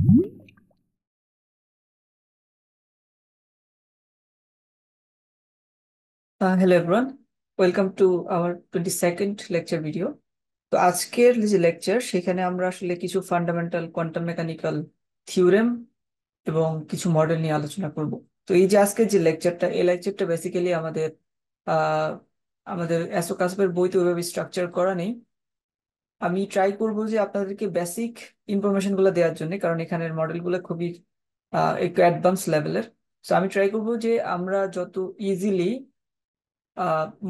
Hello everyone, welcome to our 22nd lecture video. তো আজকের যে লেকচার সেখানে আমরা আসলে কিছু ফান্ডামেন্টাল কোয়ান্টাম মেকানিক্যাল থিওরেম এবং কিছু মডেল নিয়ে আলোচনা করব। তো এই যে আজকের যে লেকচারটা, এই লেকচারটা বেসিক্যালি আহ আমাদের অ্যাসোকাসপের বইতে ওইভাবে স্ট্রাকচার করা নেই। আমি ট্রাই করব যে আপনাদেরকে বেসিক ইনফরমেশন গুলো দেওয়ার জন্য, কারণ এখানের মডেলগুলো খুবই একটু অ্যাডভান্স লেভেলের। তো আমি ট্রাই করব যে আমরা যত ইজিলি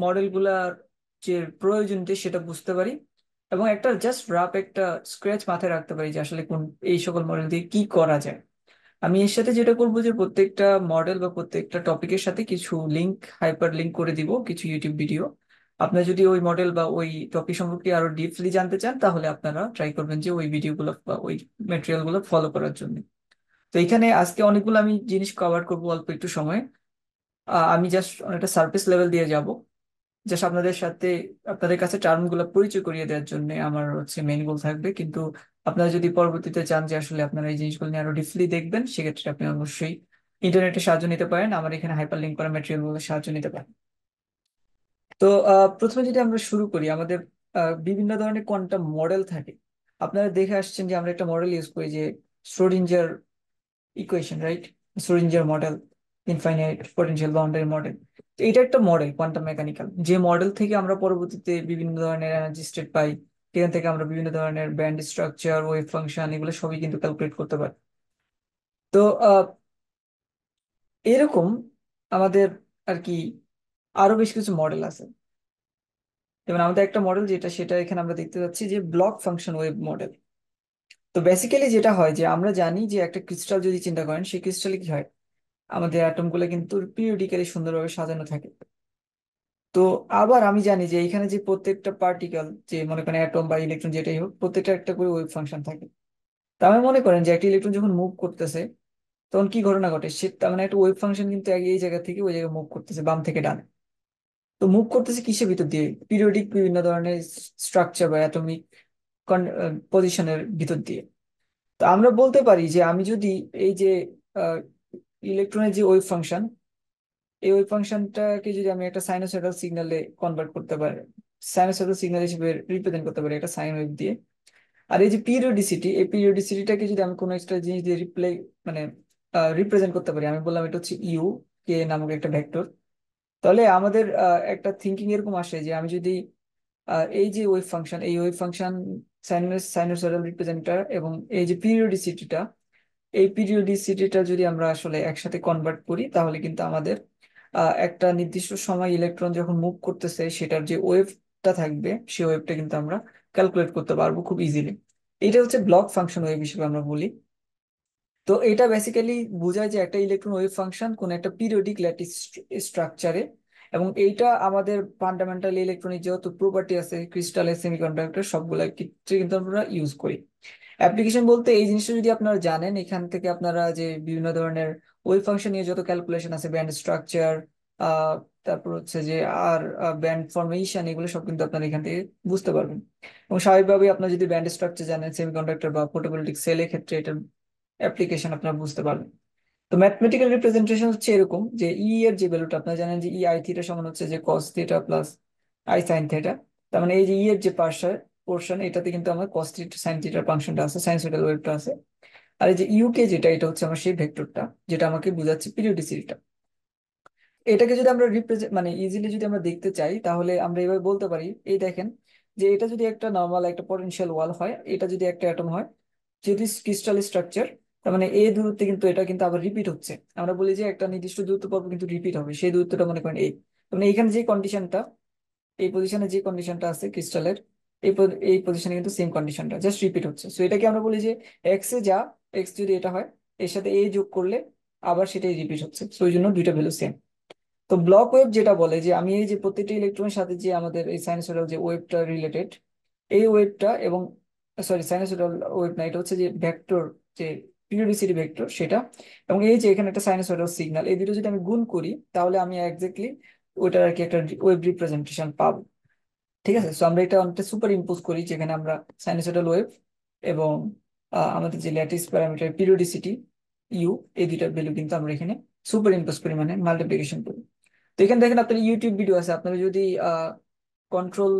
মডেলগুলার যে প্রয়োজনীয়তা সেটা বুঝতে পারি এবং একটা জাস্ট রাফ একটা স্ক্র্যাচ মাথায় রাখতে পারি যে আসলে কোন এই সকল মডেল দিয়ে কি করা যায়। আমি এর সাথে যেটা করবো যে প্রত্যেকটা মডেল বা প্রত্যেকটা টপিকের সাথে কিছু লিংক, হাইপার লিংক করে দিব, কিছু ইউটিউব ভিডিও। আপনারা যদি ওই মডেল বা ওই টপিক সম্পর্কে আরো ডিপলি জানতে চান তাহলে আপনারা ট্রাই করবেন যে ওই ভিডিওগুলো বা ওই ম্যাটেরিয়াল গুলো ফলো করার জন্য। তো এখানে আজকে অনেকগুলো আমি জিনিস কভার করবো অল্প একটু সময়। আমি জাস্ট অনেকটা সার্ফেস লেভেল দিয়ে যাব, জাস্ট আপনাদের সাথে আপনাদের কাছে টার্ম গুলো পরিচয় করিয়ে দেওয়ার জন্য আমার মেইন গোল থাকবে। কিন্তু আপনারা যদি পরবর্তীতে চান যে আসলে আপনারা এই জিনিসগুলো নিয়ে আরো ডিপলি দেখবেন, সেক্ষেত্রে আপনি অবশ্যই ইন্টারনেটের সাহায্য নিতে পারেন, আমার এখানে হাইপার লিঙ্ক করা ম্যাটেরিয়াল গুলোর সাহায্য নিতে পারেন। তো প্রথমে যদি আমরা শুরু করি, আমাদের বিভিন্ন ধরনের কোয়ান্টাম মডেল থাকে। আপনারা দেখে আসছেন যে আমরা একটা মডেল ইউজ করি, যে Schrodinger equation, right? Schrodinger model, infinite potential boundary model. তো এটা একটা মডেল কোয়ান্টাম মেকানিক্যাল, যে মডেল থেকে আমরা পরবর্তীতে বিভিন্ন ধরনের এনার্জি স্টেট পাই। এখান থেকে আমরা বিভিন্ন ধরনের ব্যান্ড স্ট্রাকচার, ওয়েভ ফাংশন, এগুলো সবই কিন্তু ক্যালকুলেট করতে পারি। তো এরকম আমাদের আর কি আরো বেশ কিছু মডেল আছে। যেমন আমাদের একটা মডেল যেটা, সেটা এখানে আমরা দেখতে পাচ্ছি যে ব্লক ফাংশন ওয়েভ মডেল। তো বেসিক্যালি যেটা হয় যে আমরা জানি যে একটা ক্রিস্টাল যদি চিন্তা করেন, সেই ক্রিস্টালে কি হয়, আমাদের অ্যাটম গুলো কিন্তু পিরিয়ডিক্যালি সুন্দরভাবে সাজানো থাকে। তো আবার আমি জানি যে এখানে যে প্রত্যেকটা পার্টিকেল, যে মনে করেন অ্যাটম বা ইলেকট্রন যেটাই হোক, প্রত্যেকটা একটা করে ওয়েভ ফাংশন থাকে। তার মানে মনে করেন যে একটা ইলেকট্রন যখন মুভ করতেছে তখন কি ঘটনা ঘটে, সে তার মানে একটা ওয়েভ ফাংশন কিন্তু আগে এই জায়গা থেকে ওই জায়গায় মুভ করতেছে, বাম থেকে ডানে। তো মুভ করতেছে কিসের ভিতর দিয়ে? পিরিয়ডিক বিভিন্ন ধরনের স্ট্রাকচার বা অ্যাটমিক পজিশনের ভিতর দিয়ে। তো আমরা বলতে পারি যে আমি যদি এই যে ইলেকট্রনের যে ওয়েভ ফাংশন, এই ওয়েভ ফাংশনটাকে যদি আমি একটা সাইনোসয়েডাল সিগন্যালে কনভার্ট করতে পারি, সাইনোসয়েডাল সিগন্যাল হিসেবে রিপ্রেজেন্ট করতে পারি একটা সাইন ওয়েভ দিয়ে। আর এই যে পিরিয়ডিসিটি, এই পিরিয়ডিসিটিটাকে যদি আমি কোনো একটা জিনিস দিয়ে মানে রিপ্রেজেন্ট করতে পারি, আমি বললাম এটা হচ্ছে ইউ, কে নামক একটা ভেক্টর। তাহলে আমাদের একটা থিঙ্কিং এরকম আসে যে আমি যদি এই যে ওয়েভ ফাংশন, এই ওয়েভ ফাংশন সাইনোসয়েডাল রিপ্রেজেন্টার এবং এই যে পিরিয়ডিসিটিটা, এই পিরিয়ডিসিটিটা যদি আমরা আসলে একসাথে কনভার্ট করি তাহলে কিন্তু আমাদের একটা নির্দিষ্ট সময় ইলেকট্রন যখন মুভ করতেছে সেটার যে ওয়েভটা থাকবে, সেই ওয়েভটা কিন্তু আমরা ক্যালকুলেট করতে পারবো খুব ইজিলি। এটা হচ্ছে ব্লক ফাংশন ওয়েভ হিসেবে আমরা বলি। তো এটা বেসিক্যালি বোঝায় যে একটা ইলেকট্রন ওয়েভ ফাংশন কোন একটা পিরিয়ডিক ল্যাটিস স্ট্রাকচারে, এবং এইটা আমাদের ফান্ডামেন্টাল ইলেকট্রনিক যত প্রপার্টি আছে, ক্রিস্টালের, সেমিকন্ডাক্টর, সবগুলোর ক্ষেত্রে কিন্তু আমরা ইউজ করি। অ্যাপ্লিকেশন বলতে এই জিনিসটা যদি আপনারা জানেন, এখান থেকে আপনারা যে বিভিন্ন ধরনের ওয়েভ ফাংশন নিয়ে যত ক্যালকুলেশন আছে, ব্যান্ড স্ট্রাকচার, আহ তারপর হচ্ছে যে আর ব্যান্ড ফরমেশন, এগুলো সব কিন্তু আপনারা এখান থেকে বুঝতে পারবেন। এবং স্বাভাবিকভাবেই আপনারা যদি ব্যান্ড স্ট্রাকচার জানেন সেমিকন্ডাক্টর বা ফটোভোল্টাইক সেলের ক্ষেত্রে এটার অ্যাপ্লিকেশন আপনারা বুঝতে পারবেন। তো ম্যাথমেটিক্যাল রিপ্রেজেন্টেশন হচ্ছে এরকম যে ই এর যে ভ্যালুটা আপনারা জানেন যে ই আই থিটা সমান হচ্ছে যে cos theta plus i sine theta. তার মানে এই যে ই এর যে পোর্শন, এটাতে কিন্তু আমার কস থিটা সাইন থিটার ফাংশনটা আছে, সাইনোসয়েডাল ওয়েভটা আছে। আর এই যে ইউকে যেটা, এটা হচ্ছে আমার সেই ভেক্টরটা যেটা আমাকে বোঝাচ্ছে পিরিয়ডিসিটিটা। এটাকে যদি আমরা রিপ্রেজেন্ট মানে ইজিলি যদি আমরা দেখতে চাই তাহলে আমরা এভাবে বলতে পারি, এই দেখেন যে এটা যদি একটা নর্মাল একটা পটেনশিয়াল ওয়াল হয়, এটা যদি একটা অ্যাটম হয়, যদি ক্রিস্টাল স্ট্রাকচার, তার মানে এই দূরত্বে কিন্তু এটা কিন্তু আবার রিপিট হচ্ছে। আমরা বলি যে একটা নির্দিষ্ট দূরত্ব পর কিন্তু রিপিট হবে, সেই দূরত্বটা মনে করেন এই। তার মানে এখানে যে কন্ডিশনটা, এই পজিশনে যে কন্ডিশনটা আছে ক্রিস্টালের, এই পজিশনে কিন্তু সেম কন্ডিশনটা জাস্ট রিপিট হচ্ছে। সো এটাকে আমরা বলি যে এক্স এ যা, এক্স যদি এটা হয়, এর সাথে এ যোগ করলে আবার সেটাই রিপিট হচ্ছে, সো ওই জন্য দুইটা ভ্যালু সেম। তো ব্লক ওয়েভ যেটা বলে যে আমি এই যে প্রত্যেকটা ইলেকট্রনের সাথে যে আমাদের এই সাইনোসয়েডাল যে ওয়েভটা রিলেটেড, এই ওয়েভটা এবং সরি সাইনোসয়েডাল ওয়েভ না, এটা হচ্ছে যে ভেক্টর, যে পিরিয়ডিসিটি ভেক্টর সেটা, এবং এই যে এখানে একটা সাইনোসয়েডাল সিগন্যাল, এই দুটো যদি আমি গুণ করি তাহলে আমি এক্স্যাক্টলি ওইটার আর কি একটা ওয়েভ রিপ্রেজেন্টেশন পাবো। ঠিক আছে, সো আমরা এটা অনেকটা সুপার ইম্পোজ করি, যেখানে আমরা সাইনোসয়েডাল ওয়েভ এবং আমাদের যে ল্যাটিস প্যারামিটার পিরিয়ডিসিটি ইউ, এই দুইটার ভ্যালু কিন্তু আমরা এখানে সুপার ইম্পোজ করি, মানে মাল্টিপ্লিকেশন করি। তো এখানে দেখেন আপনার ইউটিউব ভিডিও আছে, আপনারা যদি কন্ট্রোল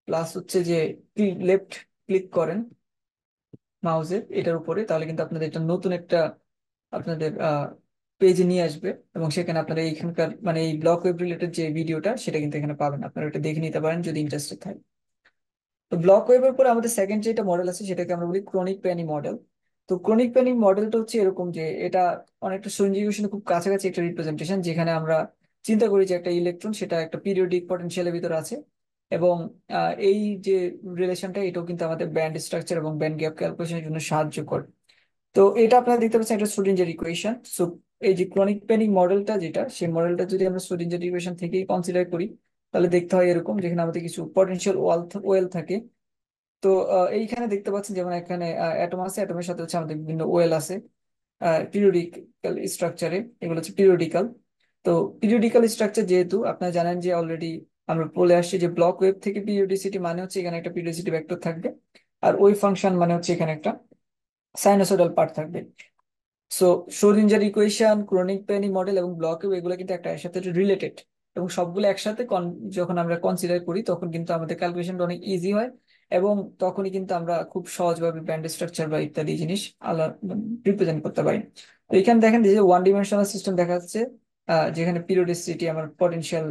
প্লাস হচ্ছে যে লেফট ক্লিক করেন মাউসের এটার উপরে, তাহলে কিন্তু আপনাদের এটা নতুন একটা আপনাদের পেজে নিয়ে আসবে, এবং সেখানে আপনারা এইখানকার মানে এই ব্লক ওয়েব রিলেটেড যে ভিডিওটা সেটা কিন্তু এখানে পাবেন, আপনারা এটা দেখে নিতে পারেন যদি ইন্টারেস্টেড থাকে। তো ব্লক ওয়েবের পরে আমাদের সেকেন্ড যেটা মডেল আছে সেটাকে আমরা বলি ক্রনিক প্যানি মডেল। তো ক্রনিক প্যানি মডেলটা হচ্ছে এরকম যে এটা অনেকটা সঞ্জিভেশনের খুব কাছাকাছি একটা রিপ্রেজেন্টেশন, যেখানে আমরা চিন্তা করি যে একটা ইলেকট্রন সেটা একটা পিরিয়ডিক পটেনশিয়ালের ভিতরে আছে, এবং এই যে রিলেশনটা এটাও কিন্তু আমাদের ব্যান্ড স্ট্রাকচার এবং ব্যান্ড গ্যাপ ক্যালকুলেশনের জন্য সাহায্য করে। তো এটা আপনারা দেখতে পাচ্ছেন একটা শ্রোডিঞ্জার ইকুয়েশন। সো এই যে ক্রনিক প্যানিক মডেলটা যেটা, সেই মডেলটা যদি আমরা শ্রোডিঞ্জার ইকুয়েশন থেকেই কনসিডার করি, তাহলে দেখতে হয় এরকম, যেখানে আমাদের কিছু পটেনশিয়াল ওয়েল থাকে। তো এইখানে দেখতে পাচ্ছেন যেমন এখানে অ্যাটম আছে, অ্যাটমের সাথে হচ্ছে আমাদের বিভিন্ন ওয়েল আছে পিরিয়ডিক্যাল স্ট্রাকচারে, এগুলো হচ্ছে পিরিয়ডিক্যাল। তো পিরিয়ডিক্যাল স্ট্রাকচার যেহেতু আপনারা জানেন যে অলরেডি আমরা বলে আসছি যে ব্লক ওয়েভ থেকে পিরিয়ডিসিটি মানে হচ্ছে এখানে একটা পিরিয়ডিসিটি ভেক্টর থাকবে, আর ওই ফাংশন মানে হচ্ছে এখানে একটা সাইনোসয়েডাল পার্ট থাকবে। So Schrodinger equation, chronic Penney model এবং ব্লক ওয়েভ এগুলো কিন্তু একটা এর সাথে রিলেটেড, এবং সবগুলো একসাথে যখন আমরা কনসিডার করি তখন কিন্তু আমাদের ক্যালকুলেশনটা অনেক ইজি হয়, এবং তখনই কিন্তু আমরা খুব সহজভাবে ব্যান্ড স্ট্রাকচার বা ইত্যাদি জিনিস রিপ্রেজেন্ট করতে পারি। তো এখানে দেখেন যে ওয়ান ডিমেনশনাল সিস্টেম দেখা যাচ্ছে, যেখানে পিরিয়ডিসিটি আমার পটেনশিয়াল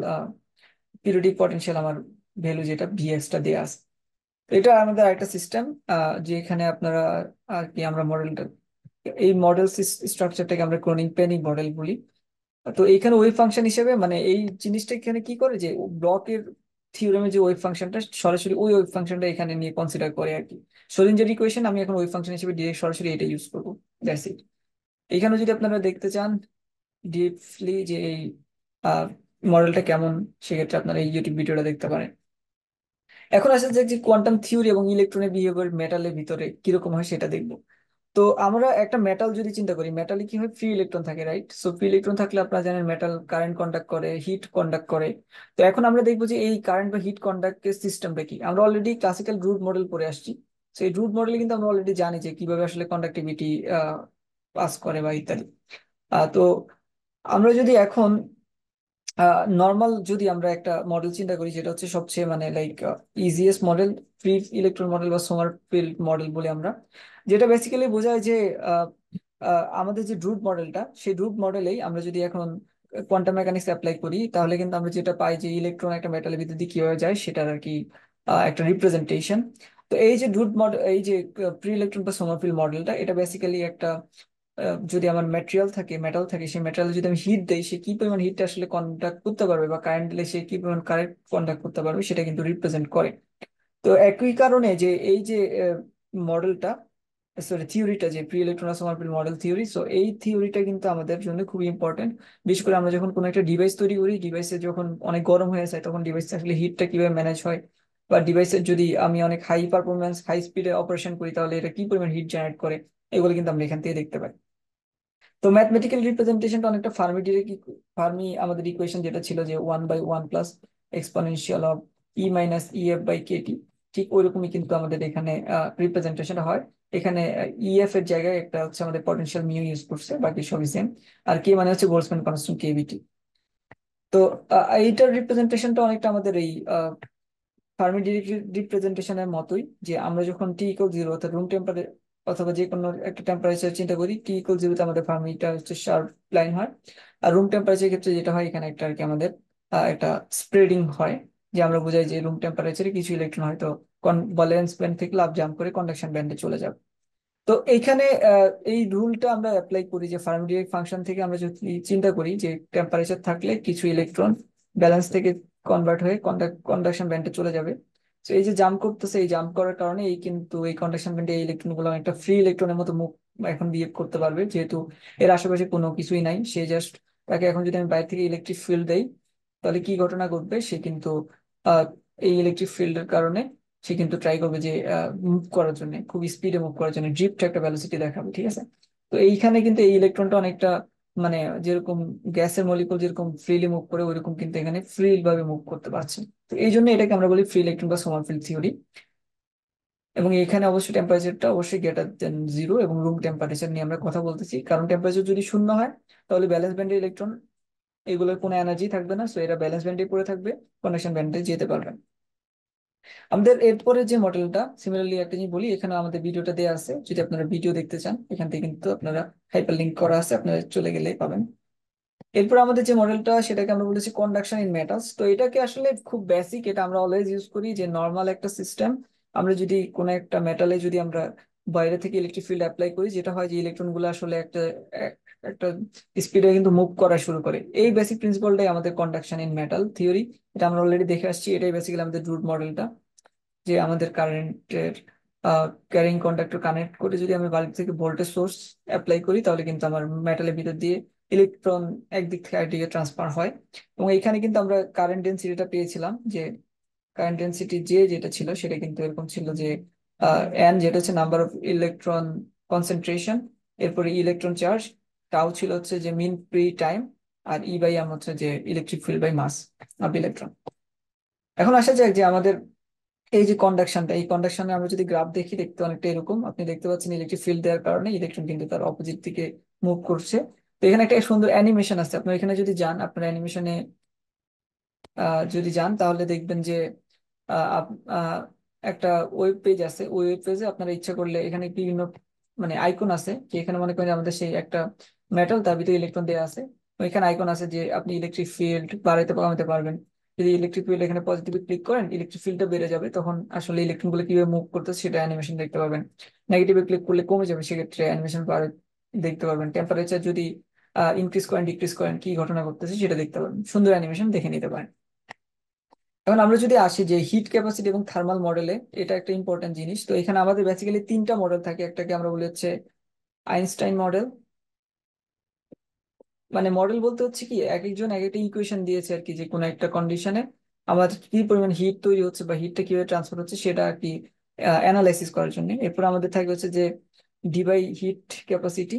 পিরিয়ডিক পটেনশিয়াল আমার ভ্যালু যেটা ভিএক্স টা দেওয়া আছে। তো এটা আমাদের একটা সিস্টেম, যেখানে আপনারা আর কি আমরা মডেলটা এই মডেল স্ট্রাকচারটাকে আমরা ক্রনিক পেনি মডেল বলি। তো এইখানে ওয়েভ ফাংশন হিসেবে মানে এই জিনিসটা এখানে কি করে যে ব্লকের থিওরেমে যে ওয়েভ ফাংশনটা সরাসরি ওই ওয়েভ ফাংশনটা এখানে নিয়ে কনসিডার করে আর কি। শ্রোডিঞ্জার ইকুয়েশন আমি এখন ওয়েভ ফাংশন হিসেবে ডিরেক্ট সরাসরি এটা ইউজ করবো, দ্যাটস ইট। এখানে যদি আপনারা দেখতে চান ডিপলি যে এই মডেলটা কেমন, সেক্ষেত্রে আপনারা এই ইউটিউব ভিডিওটা দেখতে পারেন। এখন আসলে যে কোয়ান্টাম থিওরি এবং ইলেকট্রনের বিহেভিয়ার মেটালের ভিতরে কিরকম হয় সেটা দেখবো। তো আমরা একটা মেটাল যদি চিন্তা করি, মেটালে কি হয়, ফ্রি ইলেকট্রন থাকে, রাইট? সো ফ্রি ইলেকট্রন থাকলে আপনারা জানেন মেটাল কারেন্ট কন্ডাক্ট করে, হিট কন্ডাক্ট করে। তো এখন আমরা দেখবো যে এই কারেন্ট বা হিট কন্ডাক্টের সিস্টেমটা কি। আমরা অলরেডি ক্লাসিক্যাল রুট মডেল পড়ে আসছি। তো এই রুট মডেলে কিন্তু আমরা অলরেডি জানি যে কিভাবে আসলে কন্ডাক্টিভিটি পাস করে বা ইত্যাদি। তো আমরা যদি এখন নর্মাল যদি আমরা একটা মডেল চিন্তা করি, যেটা হচ্ছে সবচেয়ে মানে like easiest model, free electron model বা সোমারফিল্ড মডেল বলি আমরা, যেটা বেসিক্যালি বোঝায় যে আহ, আমাদের যে ড্রুট মডেলটা, সেই ড্রুট মডেলেই আমরা যদি এখন কোয়ান্টাম মেকানিক্স অ্যাপ্লাই করি, তাহলে কিন্তু আমরা যেটা পাই যে ইলেকট্রন একটা মেটালের ভিতর দিয়ে কিভাবে যায় সেটার আর কি একটা রিপ্রেজেন্টেশন। তো এই যে ড্রুট মডেল, এই যে প্রি ইলেকট্রন বা সোমারফিল্ড মডেলটা, এটা বেসিক্যালি একটা যদি আমার ম্যাটেরিয়াল থাকে, মেটাল থাকে, সেই মেটাল যদি আমি হিট দেই, সে কি পরিমাণ হিটটা আসলে কন্ডাক্ট করতে পারবে, বা কারেন্ট দিলে সে কি পরিমাণ কারেন্ট কন্ডাক্ট করতে পারবে, সেটা কিন্তু রিপ্রেজেন্ট করে। তো একই কারণে যে এই যে মডেলটা, সরি থিওরিটা, যে pre electron model theory, so এই থিওরিটা কিন্তু আমাদের জন্য খুবই ইম্পর্টেন্ট। বিশেষ করে আমরা যখন কোনো একটা ডিভাইস তৈরি করি, ডিভাইসে যখন অনেক গরম হয়ে যায়, তখন ডিভাইসে আসলে হিটটা কিভাবে ম্যানেজ হয়, বা ডিভাইসের যদি আমি অনেক হাই পারফরমেন্স হাই স্পিডে অপারেশন করি, তাহলে এটা কি পরিমাণ হিট জেনারেট করে, এগুলো কিন্তু আমরা এখান থেকে দেখতে পাই। তো ম্যাথমেটিক্যাল রিপ্রেজেন্টেশনটা অনেকটা ফার্মি আমাদের ইকুয়েশন যেটা ছিল যে 1/1 প্লাস এক্সপোনেনশিয়াল অফ E-EF/kT, ঠিক ওইরকমই কিন্তু আমাদের এখানে রিপ্রেজেন্টেশনটা হয়। এখানে ইএফ এর জায়গায় একটা হচ্ছে আমাদের পটেনশিয়াল মিউ ইউজ করছে, বাকি সবই সেম। আর কে মানে হচ্ছে বোলসম্যান কনস্ট্যান্ট কেভিটি। তো এইটার রিপ্রেজেন্টেশনটা অনেকটা আমাদের এই ফার্মি রিপ্রেজেন্টেশনের মতোই, যে আমরা যখন T=0 অর্থাৎ রুম টেম্পারেচার অথবা যে কোনো একটা টেম্পারেচার চিন্তা করি, T=0 আমাদের ফার্মিটা হচ্ছে শার্প লাইন হয়। আর রুম টেম্পারেচার ক্ষেত্রে যেটা হয়, এখানে একটা আর কি আমাদের একটা স্প্রেডিং হয়, যে আমরা বোঝাই যে রুম টেম্পারেচারে কিছু ইলেকট্রন হয়তো ভ্যালেন্স ব্যান্ড থেকে লাফ জাম্প করে কন্ডাকশন ব্যান্ডে চলে যাবে। তো এইখানে এই রুলটা আমরা অ্যাপ্লাই করি যে ফার্মোডিনামিক ফাংশন থেকে আমরা যদি চিন্তা করি যে টেম্পারেচার থাকলে কিছু ইলেকট্রন ব্যালেন্স থেকে কনভার্ট হয়ে কন্ডাকশন ব্যান্ডে চলে যাবে। তো এই যে জাম্প করতেছে, এই জাম্প করার কারণে এই কিন্তু এই কন্ডাকশন ব্যান্ডে এই ইলেকট্রন গুলো একটা ফ্রি ইলেকট্রনের মতো মুভ এখন বিহেভ করতে পারবে, যেহেতু এর আশেপাশে কোনো কিছুই নাই, সে জাস্ট তাকে এখন যদি আমি বাইরে থেকে ইলেকট্রিক ফিল্ড দেই, তাহলে কি ঘটনা ঘটবে, সে কিন্তু আহ, এই ইলেকট্রিক ফিল্ডের কারণে সে কিন্তু ট্রাই করবে যে মুভ করার জন্য, খুব স্পিডে মুভ করার জন্য ড্রিফট একটা ভ্যালোসিটি দেখাবে, ঠিক আছে? তো এইখানে কিন্তু এই ইলেকট্রনটা অনেকটা মানে যেরকম গ্যাসের মলিকুল যেরকম ফ্রিলি মুভ করে, ওইরকম কিন্তু এখানে ফ্রি ভাবে মুভ করতে পারছে। তো এই জন্য এটাকে আমরা বলি ফ্রি ইলেকট্রন বা সোমারফিল্ড থিওরি। এবং এখানে অবশ্যই টেম্পারেচারটা অবশ্যই গ্রেটার দেন 0, এবং রুম টেম্পারেচার নিয়ে আমরা কথা বলতেছি, কারণ টেম্পারেচার যদি শূন্য হয় তাহলে ব্যালেন্স ব্যান্ডে ইলেকট্রন এগুলোর কোনো এনার্জি থাকবে না, সো এরা ব্যালেন্স ব্যান্ডে পড়ে থাকবে, কন্ডাকশন ব্যান্ডে যেতে পারবে না। আমাদের এরপরে যে মডেলটা সিমিলারলি একটা জিনিস বলি, এখানে আমাদের ভিডিওটা দেওয়া আছে, যদি আপনারা ভিডিও দেখতে চান এখান থেকে কিন্তু আপনারা হাইপার লিঙ্ক করা আছে, আপনারা চলে গেলেই পাবেন। এরপর আমাদের যে মডেলটা সেটাকে আমরা বলেছি কন্ডাকশন ইন মেটালস। তো এটাকে আসলে খুব বেসিক, এটা আমরা অলওয়েজ ইউজ করি, যে নর্মাল একটা সিস্টেম আমরা যদি কোনো একটা মেটালে যদি আমরা বাইরে থেকে ইলেকট্রিক ফিল্ড অ্যাপ্লাই করি, যেটা হয় যে ইলেকট্রন গুলো আসলে একটা স্পিডে কিন্তু মুভ করা শুরু করে। এই বেসিক প্রিন্সিপালটাই আমাদের কন্ডাকশন ইন মেটাল থিওরি, এটা আমরা অলরেডি দেখে আসছি, এটাই বেসিক্যালি আমাদের রুট মডেলটা। যে আমাদের কারেন্টের ক্যারিং কন্ডাক্টর কানেক্ট করে যদি আমি বাল্ব থেকে ভোল্টেজ সোর্স অ্যাপ্লাই করি, তাহলে কিন্তু আমার মেটালের ভিতর দিয়ে ইলেকট্রন একদিক থেকে আরেকদিকে ট্রান্সফার হয়। এবং এখানে কিন্তু আমরা কারেন্ট ডেন্সিটিটা পেয়েছিলাম, যে কারেন্ট ডেন্সিটি যে যেটা ছিল সেটা কিন্তু এরকম ছিল যে এন যেটা হচ্ছে নাম্বার অফ ইলেকট্রন কনসেন্ট্রেশন, এরপরে ইলেকট্রন চার্জ, টাউ ছিল হচ্ছে যে মিন ফ্রি টাইম, আর ই বাই এম হচ্ছে যে electric field by mass of electron. এখন আসা যাক যে আমাদের এই যে কন্ডাকশনটা, এই কন্ডাকশনে আমরা যদি গ্রাফ দেখি, দেখতে অনেকটা এরকম, আপনি দেখতে পাচ্ছেন ইলেকট্রিক ফিল্ড দেওয়ার কারণে ইলেকট্রন কিন্তু তার অপোজিট দিকে মুভ করছে। তো এখানে একটা সুন্দর অ্যানিমেশন আছে, আপনার এখানে যদি যান, আপনার অ্যানিমেশনে যদি যান তাহলে দেখবেন যে আহ, আপ- আহ, একটা ওয়েব পেজ আছে, ওই ওয়েব পেজে আপনারা ইচ্ছা করলে এখানে বিভিন্ন মানে আইকন আছে, যে এখানে মনে করেন যে আমাদের সেই একটা মেটাল, তার ভিতরে ইলেকট্রন দেওয়া আছে, তো এখানে আইকন আছে যে আপনি ইলেকট্রিক ফিল্ড বাড়াইতে কমাতে পারবেন। যদি ইলেকট্রিক ফিল্ড এখানে পজিটিভে ক্লিক করেন, ইলেকট্রিক ফিল্ডটা বেড়ে যাবে, তখন আসলে ইলেকট্রন গুলো কিভাবে মুভ করতেছে সেটা অ্যানিমেশন দেখতে পাবেন। নেগেটিভে ক্লিক করলে কমে যাবে, সেক্ষেত্রে অ্যানিমেশন দেখতে পারবেন। টেম্পারেচার যদি ইনক্রিজ করেন ডিক্রিজ করেন, কি ঘটনা ঘটতেছে সেটা দেখতে পারবেন, সুন্দর অ্যানিমেশন দেখে নিতে পারেন। এখন আমরা যদি আসি যে হিট ক্যাপাসিটি এবং থার্মাল মডেলে, এটা একটা ইম্পর্টেন্ট জিনিস। তো এখানে আমাদের বেসিক্যালি তিনটা মডেল থাকে, একটাকে আমরা বলি হচ্ছে আইনস্টাইন মডেল। মানে মডেল বলতে হচ্ছে কি, এক একজন এক একটা ইকুয়েশন দিয়েছে আর কি, যে কোনো একটা কন্ডিশনে আমাদের কি পরিমাণ হিট তৈরি হচ্ছে বা হিটটা কিভাবে ট্রান্সফার হচ্ছে সেটা আর কি অ্যানালাইসিস করার জন্য। এরপর আমাদের থাকে হচ্ছে যে ডি বাই হিট ক্যাপাসিটি,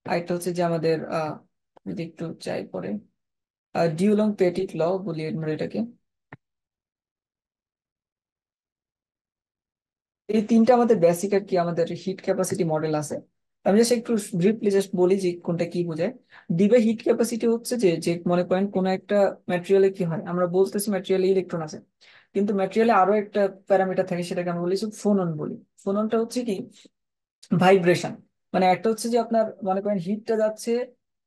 আরেকটা হচ্ছে যে আমাদের যদি একটু চাই পরে ডিউলং পেটিট ল বলি আমরা এটাকে। এই তিনটা আমাদের বেসিক আর কি আমাদের হিট ক্যাপাসিটি মডেল আছে। আমি জাস্ট একটু ব্রিফলি জাস্ট বলি যে কোনটা কি বোঝায়। দিবে হিট ক্যাপাসিটি হচ্ছে যে যে মনে করেন কোন একটা ম্যাটেরিয়ালে কি হয়, আমরা বলতেছি ম্যাটেরিয়ালে ইলেকট্রন আছে, কিন্তু ম্যাটেরিয়ালে আরো একটা প্যারামিটার থাকে, সেটাকে আমরা বলি ফোনন বলি। ফোননটা হচ্ছে কি ভাইব্রেশন। মানে একটা হচ্ছে যে আপনার মনে করেন হিটটা যাচ্ছে,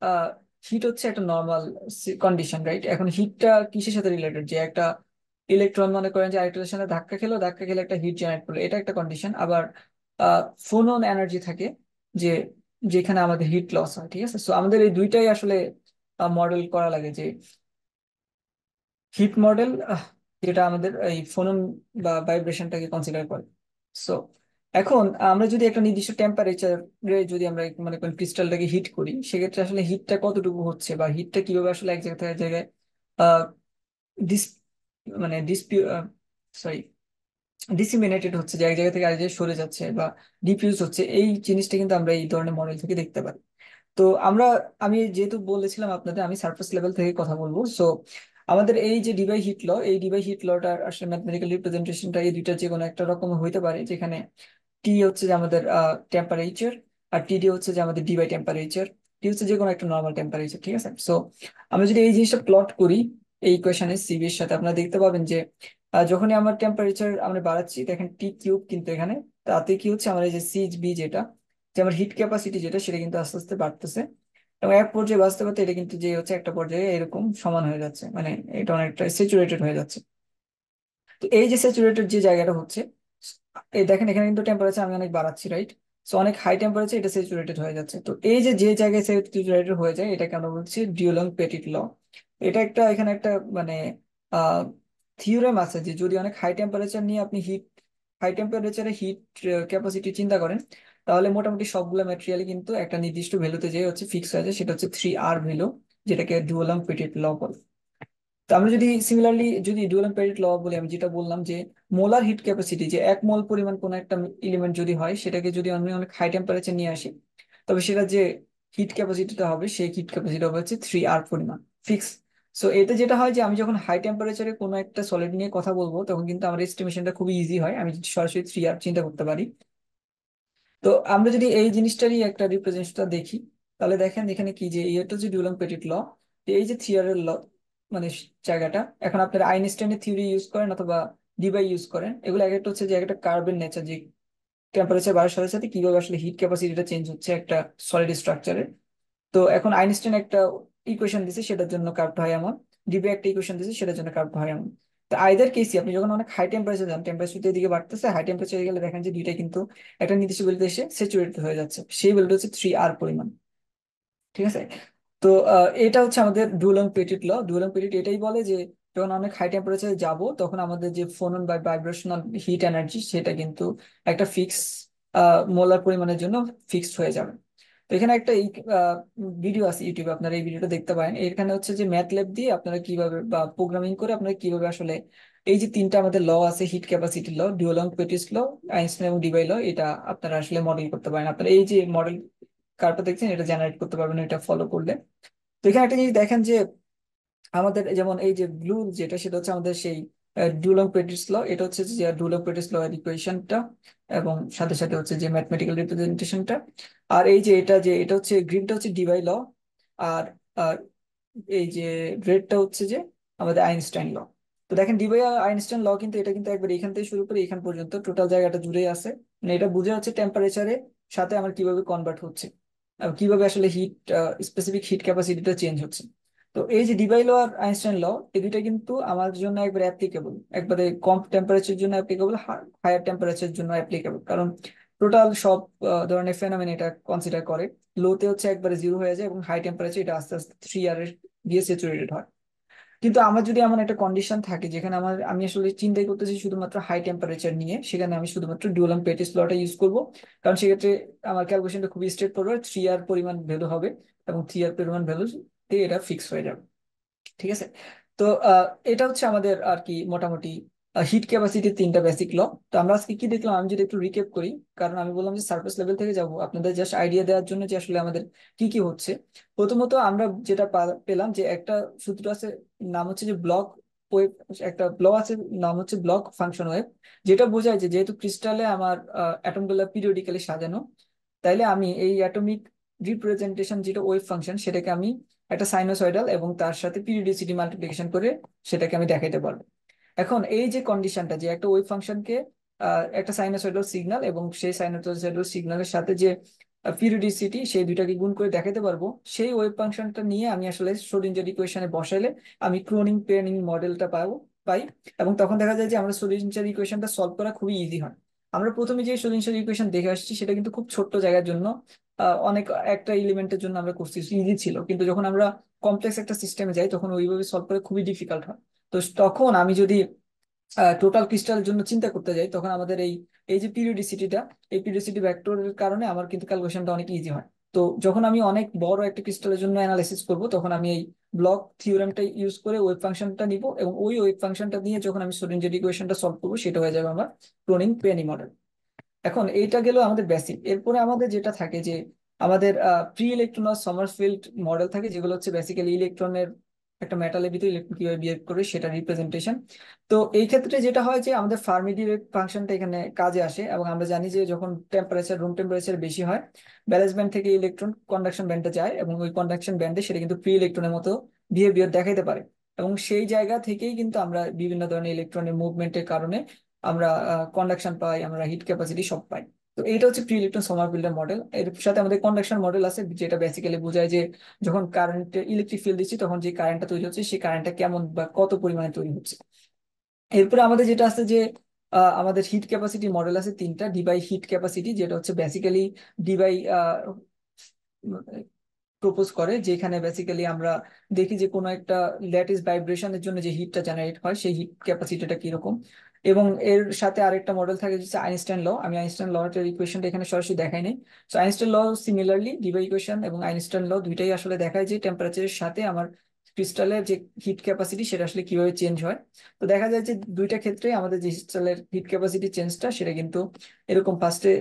আহ হিট হচ্ছে একটা নর্মাল কন্ডিশন, রাইট? এখন হিটটা কিসের সাথে রিলেটেড, যে একটা ইলেকট্রন মনে করেন যে আরেকটার সাথে ধাক্কা খেলো, ধাক্কা খেলে একটা হিট জেনারেট করলো, এটা একটা কন্ডিশন। আবার ফোনন এনার্জি থাকে, যে যেখানে আমাদের হিট লস হয়, ঠিক আছে? সো আমাদের এই দুইটাই আসলে মডেল করা লাগে, যে হিট মডেল যেটা আমাদের এই ফোনন বা ভাইব্রেশনটাকে কনসিডার করে। সো এখন আমরা যদি একটা নির্দিষ্ট টেম্পারেচারে যদি আমরা মনে করেন ক্রিস্টালটাকে হিট করি, সেক্ষেত্রে আসলে হিটটা কতটুকু হচ্ছে বা হিটটা কিভাবে আসলে এক জায়গা থেকে এক জায়গায় আহ ডিস মানে ডিসপিউ সরি ডিসিমিনেটেড হচ্ছে, যে এক জায়গা থেকে আরেক জায়গায় সরে যাচ্ছে বা ডিফিউজ হচ্ছে, এই জিনিসটা কিন্তু আমরা এই ধরনের মডেল থেকে দেখতে পারি। তো আমি যেহেতু বলেছিলাম আপনাদের, আমি সারফেস লেভেল থেকে কথা বলবো। সো আমাদের এই যে ডিবাই হিট ল, এই ডিবাই হিট লটার আসলে ম্যাথমেটিক্যাল রিপ্রেজেন্টেশনটা এই দুইটা যে কোনো একটা রকম হইতে পারে, যেখানে টি হচ্ছে যে আমাদের টেম্পারেচার, আর টিডি হচ্ছে যে আমাদের ডিবাই টেম্পারেচার। টি হচ্ছে যে কোনো একটা নর্মাল টেম্পারেচার, ঠিক আছে? সো আমরা যদি এই জিনিসটা প্লট করি এই ইকুয়েশনে সিবি এর সাথে, আপনারা দেখতে পাবেন যে যখনই আমার টেম্পারেচার আমরা বাড়াচ্ছি, দেখেন টি কিউব কিন্তু এখানে, তাতে কি হচ্ছে আমার এই যে সিএইচ বি যেটা, যে আমার হিট ক্যাপাসিটি যেটা, সেটা কিন্তু আস্তে আস্তে বাড়তেছে। এবং এক পর্যায়ে বাঁচতে বাঁচতে এটা কিন্তু যে হচ্ছে একটা পর্যায়ে এরকম সমান হয়ে যাচ্ছে, মানে এটা অনেকটা স্যাচুরেটেড হয়ে যাচ্ছে। তো এই যে স্যাচুরেটেড যে জায়গাটা হচ্ছে, এই দেখেন এখানে কিন্তু টেম্পারেচার আমি অনেক বাড়াচ্ছি, রাইট? সো অনেক হাই টেম্পারেচার, এটা স্যাচুরেটেড হয়ে যাচ্ছে। তো এই যে যে জায়গায় স্যাচুরেটেড হয়ে যায়, এটাকে আমরা বলছি ডিউলং পেটিট ল। এটা একটা এখানে একটা মানে আহ থিওরেম আছে, যে যদি অনেক হাই টেম্পারেচার নিয়ে আপনি হাই টেম্পারেচারে হিট ক্যাপাসিটি চিন্তা করেন, তাহলে মোটামুটি সবগুলো ম্যাটেরিয়াল কিন্তু একটা নির্দিষ্ট ভ্যালুতে যে হচ্ছে ফিক্স হয়ে যায়, সেটা হচ্ছে 3R ভ্যালু, যেটাকে ডুয়ালং পেটিট ল বলে। তো আমরা যদি সিমিলারলি যদি ডুয়াল পেরিট ল বলি, আমি যেটা বললাম যে মোলার হিট ক্যাপাসিটি, যে এক মোল পরিমাণ কোন একটা এলিমেন্ট যদি হয়, সেটাকে যদি আমি অনেক হাই টেম্পারেচার নিয়ে আসি, তবে সেটা যে হিট ক্যাপাসিটিটা হবে, সেই হিট ক্যাপাসিটি হবে হচ্ছে 3R পরিমাণ ফিক্স। সো এতে যেটা হয় যে আমি যখন হাই টেম্পারেচারে কোনো একটা সলিড নিয়ে কথা বলবো তখন কিন্তু আমার এস্টিমেশনটা খুবই ইজি হয়, আমি সরাসরি 3R চিন্তা করতে পারি। তো আমরা যদি এই জিনিসটারই একটা রিপ্রেজেন্টেশনটা দেখি, তাহলে দেখেন এখানে কি যে এটা হচ্ছে ডুলং পেটিট ল, এই যে থিওরের ল মানে জায়গাটা, এখন আপনারা আইনস্টাইনের থিওরি ইউজ করেন অথবা ডিবাই ইউজ করেন, এগুলো এক একটা হচ্ছে যে একটা কার্বের নেচার, যে টেম্পারেচার বাড়ার সাথে সাথে কিভাবে আসলে হিট ক্যাপাসিটিটা চেঞ্জ হচ্ছে একটা সলিড স্ট্রাকচারে। তো এখন আইনস্টাইন একটা ইকুয়েশন দিছে সেটার জন্য কার্ভটা হয় এমন, ডিবি একটা ইকুয়েশন দিছে সেটার জন্য কার্ভটা হয় এমন। তো আইদার কেসই আপনি যখন অনেক হাই টেম্পারেচার যান, টেম্পারেচার এদিকে বাড়তেছে, হাই টেম্পারেচারে গেলে দেখেন যে দুইটাই কিন্তু একটা নির্দিষ্ট ভ্যালুতে এসে স্যাচুরেটেড হয়ে যাচ্ছে, সেই ভ্যালুটা হচ্ছে 3R পরিমাণ। ঠিক আছে। তো এটা হচ্ছে আমাদের ডুলং পেটিট ল। ডুলং পেটিট এটাই বলে যে যখন অনেক হাই টেম্পারেচারে যাব তখন আমাদের যে ফোনন বা ভাইব্রেশনাল হিট এনার্জি সেটা কিন্তু একটা ফিক্স মোলার পরিমাণের জন্য ফিক্সড হয়ে যাবে। তো এখানে একটা ভিডিও আছে ইউটিউবে, আপনারা এই ভিডিওটা দেখতে পারেন। এখানে হচ্ছে যে ম্যাটল্যাব দিয়ে আপনারা কিভাবে বা প্রোগ্রামিং করে আপনারা কিভাবে আসলে এই যে তিনটা আমাদের ল আছে, হিট ক্যাপাসিটি ল, ডুলং পেটিট ল, আইনস্টাইন এবং ডিভাই ল, এটা আপনারা আসলে মডেল করতে পারেন। আপনারা এই যে মডেল কার্ভটা দেখছেন এটা জেনারেট করতে পারবেন এটা ফলো করলে। তো এখানে একটা জিনিস দেখেন যে আমাদের যেমন এই যে ব্লু যেটা, সেটা হচ্ছে আমাদের সেই ডুলং পেটিস ল, এটা হচ্ছে যে ডুলং পেটিস ল এর ইকুয়েশনটা এবং সাথে সাথে হচ্ছে যে ম্যাথমেটিক্যাল রিপ্রেজেন্টেশনটা। আর এই যে এটা হচ্ছে গ্রিনটা হচ্ছে ডিভাই ল, আর আর এই যে রেডটা হচ্ছে যে আমাদের আইনস্টাইন ল। তো দেখেন ডিভাই আর আইনস্টাইন ল কিন্তু এটা কিন্তু একবার এখান থেকে শুরু করে এখান পর্যন্ত টোটাল জায়গাটা জুড়ে আছে, মানে এটা বোঝা যাচ্ছে টেম্পারেচারে সাথে আমার কিভাবে কনভার্ট হচ্ছে, কিভাবে আসলে হিট স্পেসিফিক হিট ক্যাপাসিটিটা চেঞ্জ হচ্ছে। তো এই যে ডিভাই ল আর আইনস্টাইন ল, এই দুইটা কিন্তু আমার জন্য একবারে অ্যাপ্লিকেবল, একবারে কম টেম্পারেচার জন্য অ্যাপ্লিকেবল, হায়ার টেম্পারেচার জন্য অ্যাপ্লিকেবল, কারণ টোটাল সব ধরনের ফেনোমেন এটা কনসিডার করে। লোতে হচ্ছে একবারে জিরো হয়ে যায় এবং হাই টেম্পারেচার এটা আস্তে আস্তে 3R এর দিয়ে স্যাচুরেটেড হয়। কিন্তু আমার যদি এমন একটা কন্ডিশন থাকে যেখানে আমি আসলে চিন্তাই করতেছি শুধুমাত্র হাই টেম্পারেচার নিয়ে, সেখানে আমি শুধুমাত্র ডুয়ালাম পেটিস লটা ইউজ করব, কারণ সেক্ষেত্রে আমার ক্যালকুলেশনটা খুবই স্ট্রেট ফরওয়ার্ড, 3R পরিমাণ ভ্যালু হবে এবং 3R পরিমাণ ভ্যালু এটা ফিক্স হয়ে যাবে। ঠিক আছে। তো এটা হচ্ছে আমাদের আর কি মোটামুটি হিট ক্যাপাসিটির তিনটা বেসিক ল। তো আমরা আজকে কি দেখলাম আমি যদি একটু রিক্যাপ করি, কারণ আমি বললাম যে সার্ফেস লেভেল থেকে যাব আপনাদের জাস্ট আইডিয়া দেওয়ার জন্য যে আসলে আমাদের কি কি হচ্ছে। প্রথমত আমরা যেটা পেলাম যে একটা সূত্র আছে, নাম হচ্ছে যে ব্লক ওয়েভ, একটা ল আছে নাম হচ্ছে ব্লক ফাংশন ওয়েভ, যেটা বোঝায় যে যেহেতু ক্রিস্টালে আমার অ্যাটমগুলো পিরিয়ডিক্যালি সাজানো, তাইলে আমি এই অ্যাটমিক রিপ্রেজেন্টেশন যেটা ওয়েভ ফাংশন সেটাকে আমি একটা সাইনোসয়েডাল এবং তার সাথে পিরিয়ডিসিটি মাল্টিপ্লিকেশন করে সেটাকে আমি দেখাইতে পারবো। এখন এই যে কন্ডিশনটা যে একটা ওয়েভ ফাংশনকে একটা সাইনোসয়েডাল সিগন্যাল এবং সেই সাইনোসয়েডাল সিগন্যালের সাথে যে পিরিয়ডিসিটি সেই দুইটাকে গুণ করে দেখাতে পারবো, সেই ওয়েভ ফাংশনটা নিয়ে আমি আসলে শ্রোডিঞ্জার ইকুয়েশনে বসাইলে আমি ক্রোনিং পেয়ারিং মডেলটা পাই। এবং তখন দেখা যায় যে আমরা শ্রোডিঞ্জার ইকুয়েশনটা সলভ করা খুবই ইজি হয়। আমরা প্রথমে যে শ্রোডিঞ্জার ইকুয়েশন দেখে আসছি সেটা কিন্তু খুব ছোট্ট জায়গার জন্য, অনেক একটা এলিমেন্টের জন্য আমরা করছি, ইজি ছিল, কিন্তু যখন আমরা কমপ্লেক্স একটা সিস্টেমে যাই তখন ওইভাবে সলভ করে খুবই ডিফিকাল্ট হয়। তো তখন আমি যদি টোটাল ক্রিস্টালের জন্য চিন্তা করতে যাই তখন আমাদের এই এই যে পিরিয়ডিসিটিটা, এই পিরিয়ডিসিটি ভেক্টরের কারণে আমার কিন্তু ক্যালকুলেশনটা অনেক ইজি হয়। তো যখন আমি অনেক বড় একটা ক্রিস্টালের জন্য অ্যানালাইসিস করব তখন আমি এই ব্লক থিওরেমটা ইউজ করে ওয়েভ ফাংশনটা নিব এবং ওই ওয়েভ ফাংশনটা নিয়ে যখন আমি শ্রোডিঞ্জার ইকুয়েশনটা সলভ করবো সেটা হয়ে যাবে আমার ক্রোনিং পেনি মডেল। এখন এইটা গেল আমাদের বেসিক। এরপরে আমাদের যেটা থাকে যে আমাদের প্রি ইলেকট্রন আর সমারফিল্ড মডেল থাকে, যেগুলো হচ্ছে বেসিক্যালি ইলেকট্রনের একটা মেটালের ভিতরে ইলেকট্রন কিভাবে বিহেভ করে সেটা রিপ্রেজেন্টেশন। তো এই ক্ষেত্রে যেটা হয় যে আমাদের ফার্মি ডিরেক্ট ফাংশনটা এখানে কাজে আসে এবং আমরা জানি যে যখন টেম্পারেচার রুম টেম্পারেচার বেশি হয়, ব্যালেন্স ব্যান্ড থেকে ইলেকট্রন কন্ডাকশন ব্যান্ডে যায় এবং ওই কন্ডাকশন ব্যান্ডে সেটা কিন্তু প্রি ইলেকট্রনের মতো বিহেভিয়ার দেখাইতে পারে। এবং সেই জায়গা থেকেই কিন্তু আমরা বিভিন্ন ধরনের ইলেকট্রনের মুভমেন্টের কারণে আমরা কন্ডাকশন পাই, আমরা হিট ক্যাপাসিটি সব পাই। তো এটা হচ্ছে প্রি ইলেকট্রন সোমারফিল্ডের মডেল। এর সাথে আমাদের কন্ডাকশন মডেল আছে যেটা বেসিক্যালি বোঝায় যে যখন কারেন্ট ইলেকট্রিক ফিল্ড দিচ্ছি তখন যে কারেন্টটা তৈরি হচ্ছে সেই কারেন্টটা কেমন বা কত পরিমাণে তৈরি হচ্ছে। এরপরে আমাদের যেটা আছে যে আমাদের হিট ক্যাপাসিটি মডেল আছে তিনটা, ডিবাই হিট ক্যাপাসিটি, যেটা হচ্ছে বেসিক্যালি ডিবাই প্রপোজ করে, যেখানে বেসিক্যালি আমরা দেখি যে কোনো একটা ল্যাটিস ভাইব্রেশনের জন্য যে হিটটা জেনারেট হয় সেই হিট ক্যাপাসিটিটা কিরকম। এবং এর সাথে আরেকটা মডেল থাকে যেটা আইনস্টাইন ল। আমি আইনস্টাইন লটার ইকুয়েশনটা এখানে সরাসরি দেখাই নাই। তো আইনস্টাইন ল সিমিলারলি ডিভাই ইকুয়েশন এবং আইনস্টাইন ল দুইটাই আসলে দেখায় যে টেম্পারেচারের সাথে আমার ক্রিস্টালের যে হিট ক্যাপাসিটি সেটা আসলে কিভাবে চেঞ্জ হয়। তো দেখা যায় যে দুইটা ক্ষেত্রে আমাদের যে ক্রিস্টালের হিট ক্যাপাসিটি চেঞ্জটা সেটা কিন্তু এরকম ফার্স্টে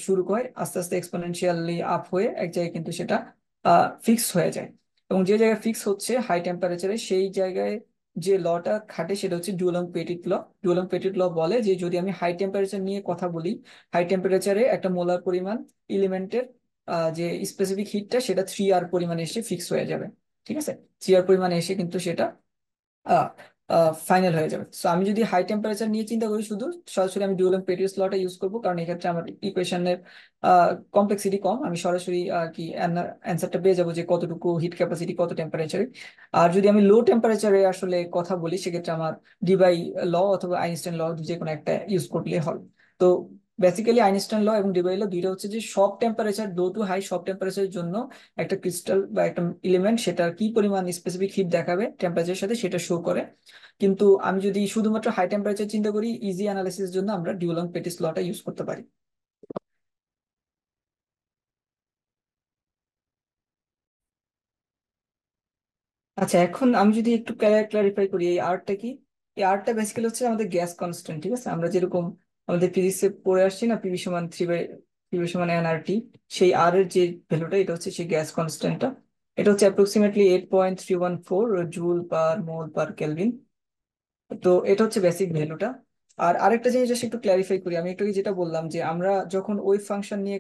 শুরু হয়, আস্তে আস্তে এক্সপোনেনশিয়ালি আপ হয়ে এক জায়গায় কিন্তু সেটা ফিক্স হয়ে যায়। এবং যে জায়গায় ফিক্স হচ্ছে হাই টেম্পারেচারে সেই জায়গায় যে লটা খাটে সেটা হচ্ছে ডুলং পেটিট ল। ডুলং পেটিট ল বলে যে যদি আমি হাই টেম্পারেচার নিয়ে কথা বলি, হাই টেম্পারেচারে একটা মোলার পরিমাণ এলিমেন্টের যে স্পেসিফিক হিটটা সেটা 3R পরিমাণে এসে ফিক্স হয়ে যাবে। ঠিক আছে, 3R পরিমাণে এসে কিন্তু সেটা ফাইনাল হয়ে যাবে। সো আমি যদি হাই টেম্পারেচার নিয়ে চিন্তা করি শুধু, সরাসরি আমি ডুয়াল পেরিয়ড লটা ইউজ করবো, কারণ এক্ষেত্রে আমার ইকুয়েশনের কমপ্লেক্সিটি কম। আমি সরাসরি কি অ্যান্সারটা পেয়ে যাবো যে কতটুকু হিট ক্যাপাসিটি কত টেম্পারেচারে। আর যদি আমি লো টেম্পারেচারে আসলে কথা বলি, সেক্ষেত্রে আমার ডিবাই ল অথবা আইনস্টাইন ল যে কোনো একটা ইউজ করলে হবে। তো বেসিক্যালি আইনস্টাইন ল এবং ডিবাই ল দুইটা হচ্ছে যে সব টেম্পারেচার, লো টু হাই সব টেম্পারেচারের জন্য একটা ক্রিস্টাল বা একটা এলিমেন্ট সেটা কি পরিমাণ স্পেসিফিক হিট দেখাবে টেম্পারেচারের সাথে সেটা শো করে। কিন্তু আমি যদি শুধুমাত্র হাই টেম্পারেচার চিন্তা করি, ইজি অ্যানালিসিসের জন্য আমরা ডিউলং পেটিস লটা ইউজ করতে পারি। আচ্ছা, এখন আমি যদি একটু ক্লারিফাই করি এই আরটা কি। এই আরটা বেসিক্যালি হচ্ছে আমাদের গ্যাস কনস্ট্যান্ট। ঠিক আছে, আমরা যেরকম আমাদের ফিজিক্সে পড়ে আসছি না, পিভি সমান 3/P/nRT, সেই আর এর যে ভ্যালুটা এটা হচ্ছে সেই গ্যাস কনস্ট্যান্টটা। এটা হচ্ছে অ্যাপ্রক্সিমেটলি 8.314 জুল পার মোল পার কেলভিন। তো এটা হচ্ছে বেসিক ভ্যালুটা। আর আরেকটা জিনিস just একটু ক্ল্যারিফাই করি, আমি একটু আগে যেটা বললাম যে আমরা যখন ওয়েভ ফাংশন নিয়ে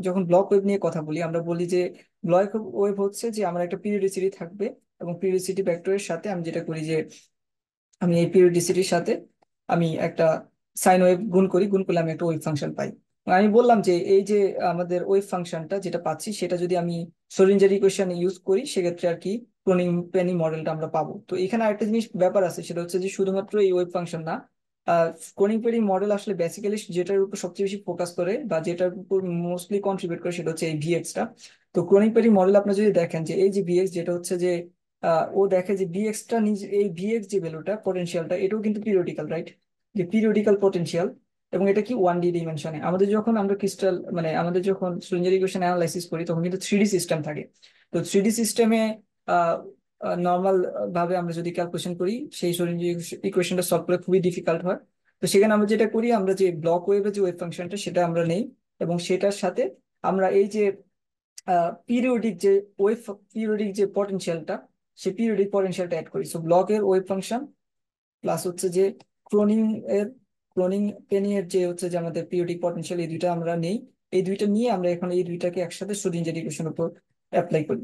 যখন ব্লক ওয়েভ নিয়ে কথা বলি, আমরা বলি যে ব্লক ওয়েভ হচ্ছে যে আমার একটা পিরিয়ডিসিটি থাকবে, এবং পিরিয়ডিসিটি ভেক্টরের সাথে আমি যেটা করি যে আমি এই পিরিয়ডিসিটির সাথে আমি একটা সাইন ওয়েভ গুণ করি, গুণ করলে আমি একটা ওয়েভ ফাংশন পাই। আমি বললাম যে এই যে আমাদের ওয়েভ ফাংশনটা যেটা পাচ্ছি সেটা যদি আমি শ্রোডিঞ্জার ইকুয়েশন ইউজ করি, সেক্ষেত্রে আর কি ক্রোনিং পেনি মডেলটা আমরা পাবো। তো এখানে আরেকটা জিনিস ব্যাপার আছে, সেটা হচ্ছে যে শুধুমাত্র এই ওয়েভ ফাংশন না, ক্রোনিং পেনি মডেল আসলে বেসিক্যালি যেটার উপর সবচেয়ে বেশি ফোকাস করে বা যেটার উপর মোস্টলি কন্ট্রিবিউট করে সেটা হচ্ছে এই ভিএক্সটা। তো ক্রোনিং পেরি মডেল আপনি যদি দেখেন যে এই যে ভিএক্স যেটা হচ্ছে যে ও দেখে যে বিএক্সটা নিজে, এই বিএক্স যে ভ্যালুটা পটেনশিয়ালটা এটাও কিন্তু পিরিয়ডিক্যাল, রাইট? যে পিরিয়ডিক্যাল পটেনশিয়াল, এবং এটা কি 1D ডিমেনশনে। আমাদের যখন আমরা ক্রিস্টাল মানে আমাদের যখন শ্রোডিঞ্জার ইকুয়েশন অ্যানালাইসিস করি তখন কিন্তু 3D সিস্টেম থাকে। তো 3D সিস্টেমে নর্মাল ভাবে আমরা যদি ক্যালকুলেশন করি, সেই শ্রোডিঞ্জার ইকুয়েশনটা সলভ করে খুবই ডিফিকাল্ট হয়। তো সেখানে আমরা যেটা করি, আমরা যে ব্লক ওয়েভের যে ওয়েভ ফাংশনটা সেটা আমরা নেই, এবং সেটার সাথে আমরা এই যে পিরিয়ডিক যে ওয়েভ পিরিয়ডিক যে পটেনশিয়ালটা, সেই পিরিয়ডিক পটেনশিয়ালটা অ্যাড করি। সো ব্লকের ওয়েভ ফাংশন প্লাস হচ্ছে যে ক্রোনিং এর ক্রোনিং পেনি এর যে হচ্ছে যে আমাদের পিরিয়ডিক পটেনশিয়াল, এই দুইটা আমরা নেই। এই দুইটা নিয়ে আমরা এখন এই দুইটাকে একসাথে শ্রোডিঞ্জার ইকুয়েশনের উপর অ্যাপ্লাই করি।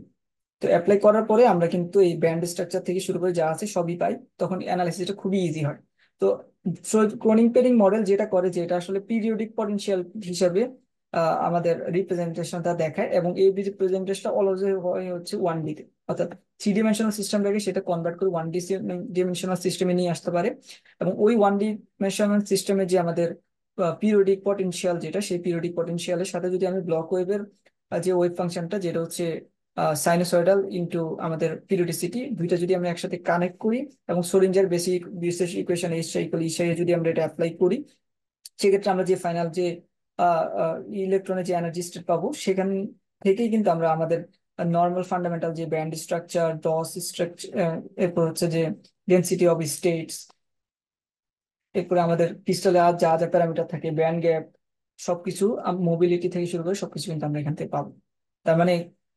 তো অ্যাপ্লাই করার পরে আমরা কিন্তু এই ব্যান্ড স্ট্রাকচার থেকে শুরু করে যা আছে সবই পাই, তখন অ্যানালাইসিসটা খুবই ইজি হয়। তো ক্রোনিং পেনিং মডেল যেটা করে যে এটা আসলে পিরিয়ডিক পটেনশিয়াল হিসাবে আমাদের রিপ্রেজেন্টেশনটা দেখায়, এবং এই রিপ্রেজেন্টেশনটা অলওয়েজ হয় হচ্ছে 1D তে, অর্থাৎ 3 ডিমেনশনাল সিস্টেমটাকে সেটা কনভার্ট করে 1D ডিমেনশনাল সিস্টেমে নিয়ে আসতে পারে। এবং ওই 1D ডিমেনশনাল সিস্টেমে যে আমাদের পিরিয়ডিক পটেনশিয়াল, যেটা সেই পিরিয়ডিক পটেনশিয়ালের সাথে যদি আমি ব্লক ওয়েভের যে ওয়েভ ফাংশনটা যেটা হচ্ছে সাইনোসয়েডাল ইনটু আমাদের পিরিয়ডিসিটি, দুইটা যদি আমরা একসাথে কানেক্ট করি এবং শ্রোডিঞ্জার বেসিক বিশেষ ইকুয়েশন ইসাই যদি আমরা এটা অ্যাপ্লাই করি, সেক্ষেত্রে আমরা যে ফাইনাল যে ইলেকট্রনের যে এনার্জি স্টেট পাবো, সেখান থেকেই কিন্তু আমরা আমাদের নর্মাল ফান্ডামেন্টাল যে ব্যান্ড স্ট্রাকচার, ডস স্ট্রাকচার, এরপর হচ্ছে যে ডেনসিটি অফ স্টেটস, এরপরে আমাদের ক্রিস্টালে আর যা যা প্যারামিটার থাকে, ব্যান্ড গ্যাপ, সবকিছু, মোবিলিটি থেকে শুরু করে সবকিছু কিন্তু আমরা এখান থেকে পাবো। তার মানে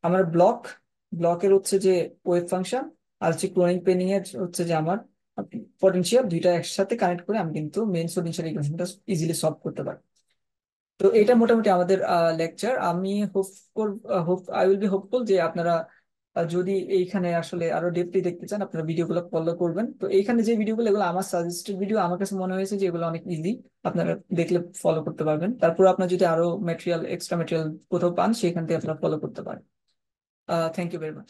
আমার ব্লকের হচ্ছে যে ওয়েভ ফাংশন, আর হচ্ছে ক্লোনিং পেনিং এর হচ্ছে যে আমার পটেনশিয়াল, দুইটা একসাথে কানেক্ট করে আমি কিন্তু মেইন সোলিউশন ইকুয়েশনটা ইজিলি সলভ করতে পারি। তো এটা মোটামুটি আমাদের লেকচার। আমি hope I will be hopeful যে আপনারা যদি এইখানে আসলে আরো ডেপলি দেখতে চান, আপনারা ভিডিওগুলো ফলো করবেন। তো এইখানে যে ভিডিওগুলো, এগুলো আমার সাজেস্টেড ভিডিও, আমার কাছে মনে হয়েছে যে এগুলো অনেক ইজি, আপনারা দেখলে ফলো করতে পারবেন। তারপর আপনার যদি আরো ম্যাটেরিয়াল, এক্সট্রা ম্যাটেরিয়াল কোথাও পান, সেখান থেকে আপনারা ফলো করতে পারেন। Thank you very much.